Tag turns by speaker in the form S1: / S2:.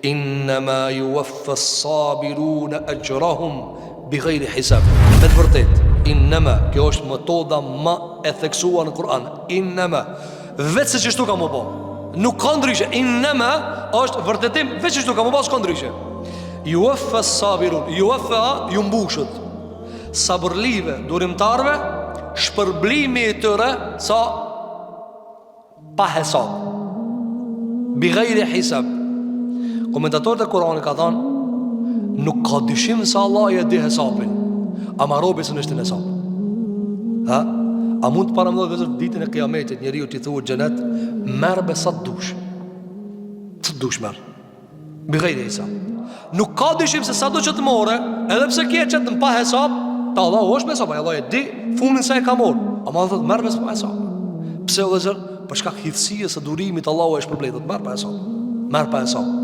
S1: Innama yuwaffa as-sabiruna ajrahum bighayri hisab. Me të vërtet, innama, kjo është metoda më e theksuar në Kur'an. Innama, vetë se çështu ka më po. Nuk ka ndryshe. Innama është vërtetim, vetë çështu ka më po, s'ka ndryshe. Yuwaffa as-sabirun, yuwaffa ju mbushët sabërlive, durimtarve, shpërblimi i tyre sa pa hesab, bighayri hisab. Komentatorët e Kuranit ka thënë, nuk ka dyshim se Allah e di hesabin, ama robi së nështin hesab. Ha? A mund të paramendoj vëzër ditën e kiametit njeriu t'i thuhet xhenet, merr me sa dush. Sa dush merr. Bighayri hisab. Nuk ka dyshim se sa do që të more, edhe pse kje që të në pa hesab, ta Allah është me hesab, Allah e di fundin se e ka morë, ama dhe thot merr me sa hesab. Pse vëzër? Për shkak hidhësisë së durimit Allahu e shpërblet, merr pa hesab. Merr pa hesab.